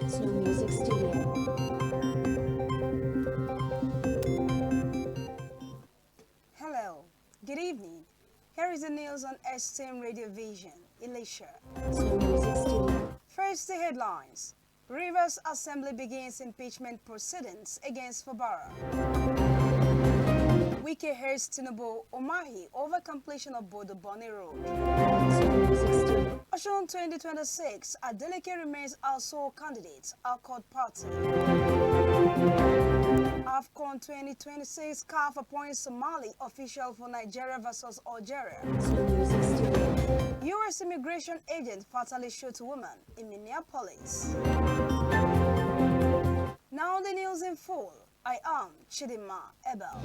Slow Music Studio. Hello, good evening. Here is the news on STM Radio Vision, Elisha. Slow Music Studio. First, the headlines. Rivers Assembly begins impeachment proceedings against Fubara. Wike hears Tinubu Omahi over completion of Bodo Bonny Road. Slow Music Studio. Oshun 2026, Adeleke remains our sole candidate, our court party. AFCON 2026, CAF appoints Somali official for Nigeria versus Algeria. Slow Music Studio. U.S. immigration agent fatally shoots woman in Minneapolis. Now the news in full. I am Chidima Abel.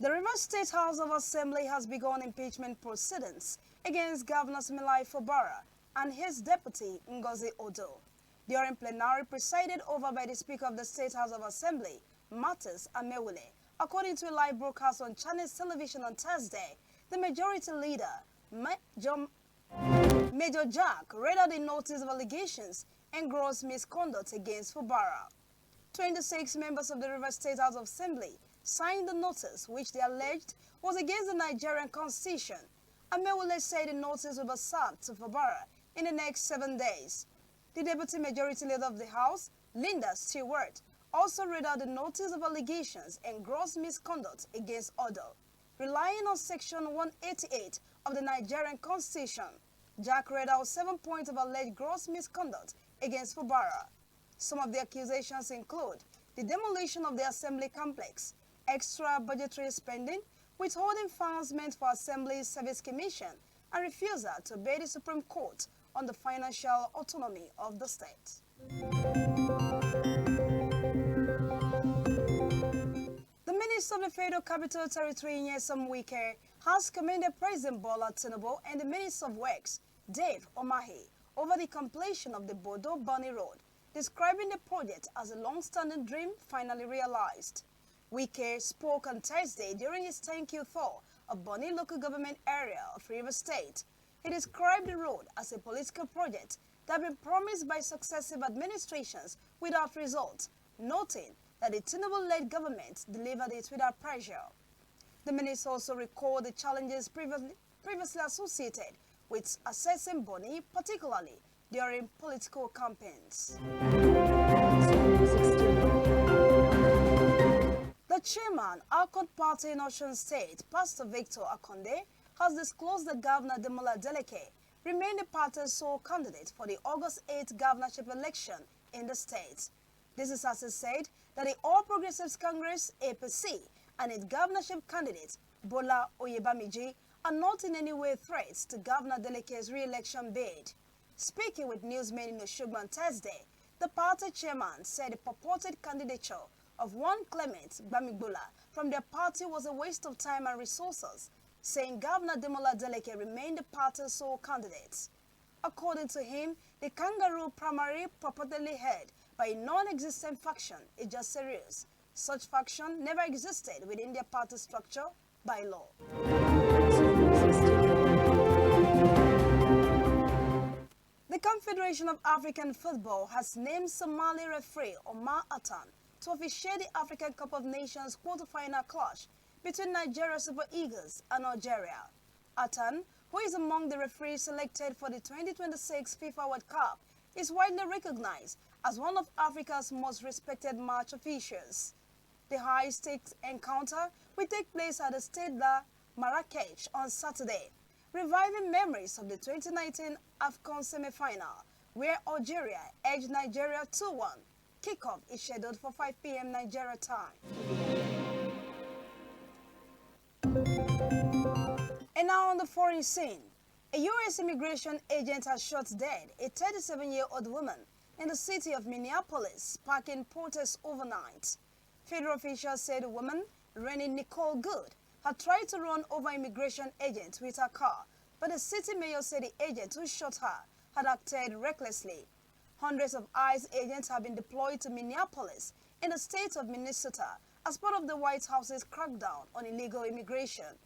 The Rivers State House of Assembly has begun impeachment proceedings against Governor Similai Fubara and his deputy Ngozi Odo. During plenary presided over by the Speaker of the State House of Assembly, Martins Amewule. According to a live broadcast on Channels Television on Thursday, the majority leader, Major Jack, read out the notice of allegations and gross misconduct against Fubara. 26 members of the Rivers State House of Assembly signed the notice, which they alleged was against the Nigerian Constitution. Amewule said the notice will be served to Fubara in the next 7 days. The Deputy Majority Leader of the House, Linda Stewart, also read out the notice of allegations and gross misconduct against Odo. Relying on Section 188 of the Nigerian Constitution, Jack read out 7 points of alleged gross misconduct against Fubara. Some of the accusations include the demolition of the Assembly complex, extra budgetary spending, withholding funds meant for Assembly Service Commission, and refusal to obey the Supreme Court on the financial autonomy of the state. The Minister of the Federal Capital Territory, Nyesom Wike, has commended President Bola Tinubu and the Minister of Works, Dave Omahi, over the completion of the Bodo Bonny Road, describing the project as a long-standing dream finally realized. Wike spoke on Thursday during his thank you tour of Bonny local government area of Rivers State. He described the road as a political project that had been promised by successive administrations without result, noting that the Tinubu-led government delivered it without pressure. The minister also recalled the challenges previously associated with assessing Bonny, particularly during political campaigns. Slow Music Studio. The chairman, Accord Party in Osun State, Pastor Victor Akonde, has disclosed that Governor Demola Adeleke remained the party's sole candidate for the August 8th governorship election in the state. This is as he said that the All Progressives Congress, APC, and its governorship candidate, Bola Oyebamiji, are not in any way threats to Governor Adeleke's re-election bid. Speaking with newsmen in Oshogbo on Thursday, the party chairman said the purported candidature of one Clement Bamigbola from their party was a waste of time and resources, saying Governor Demola Adeleke remained the party's sole candidate. According to him, the kangaroo primary purportedly held by a non-existent faction is just serious. Such faction never existed within their party structure by law. Slow Music Studio. The Confederation of African Football has named Somali referee Omar Atan to officiate the African Cup of Nations quarter-final clash between Nigeria Super Eagles and Algeria. Atan, who is among the referees selected for the 2026 FIFA World Cup, is widely recognized as one of Africa's most respected match officials. The high-stakes encounter will take place at the Stade Marrakech on Saturday, reviving memories of the 2019 AFCON semi-final, where Algeria edged Nigeria 2-1. Kickoff is scheduled for 5 p.m. Nigeria time. And now on the foreign scene, a U.S. immigration agent has shot dead a 37-year-old woman in the city of Minneapolis, sparking protests overnight. Federal officials said the woman, Rennie Nicole Good, had tried to run over immigration agents with her car, but the city mayor said the agent who shot her had acted recklessly. Hundreds of ICE agents have been deployed to Minneapolis in the state of Minnesota as part of the White House's crackdown on illegal immigration.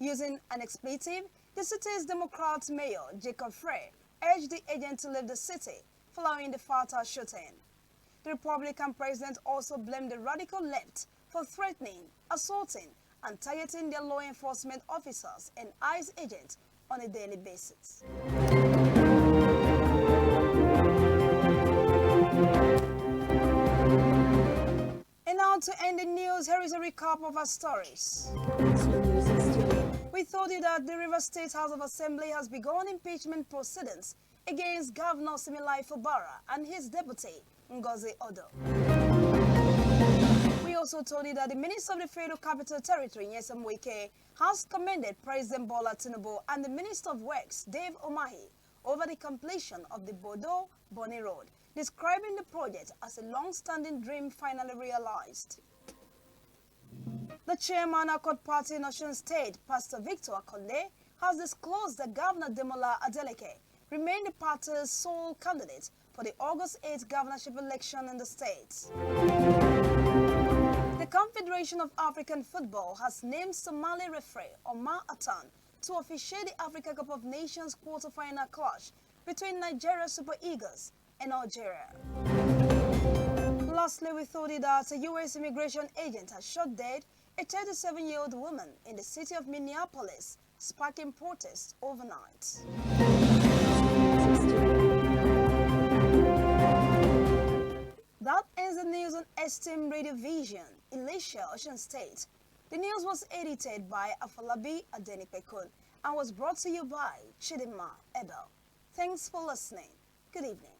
Using an expletive, The city's Democrat mayor, Jacob Frey, urged the agent to leave the city following the fatal shooting. The Republican president also blamed the radical left for threatening, assaulting, and targeting their law enforcement officers and ICE agents on a daily basis. And now to end the news, here is a recap of our stories. Answer Music Studio. We told you that the Rivers State House of Assembly has begun impeachment proceedings against Governor Similai Fubara and his deputy, Ngozi Odo. We also told you that the Minister of the Federal Capital Territory, Nyesom Wike, has commended President Bola Tinubu and the Minister of Works, Dave Umahi, over the completion of the Bodo-Boni Road, describing the project as a long-standing dream finally realized. The chairman of Accord Party in Osun State, Pastor Victor Akole, has disclosed that Governor Demola Adeleke remained the party's sole candidate for the August 8th governorship election in the state. The Confederation of African Football has named Somali referee Omar Atan to officiate the Africa Cup of Nations quarter-final clash between Nigeria Super Eagles and Algeria. Lastly, we told you that a U.S. immigration agent has shot dead a 37-year-old woman in the city of Minneapolis, sparking protests overnight. Music Studio. That ends the news on STM Radio Vision, Elisha, Osun State. The news was edited by Afolabi Adenipekun and was brought to you by Chidima Abel. Thanks for listening. Good evening.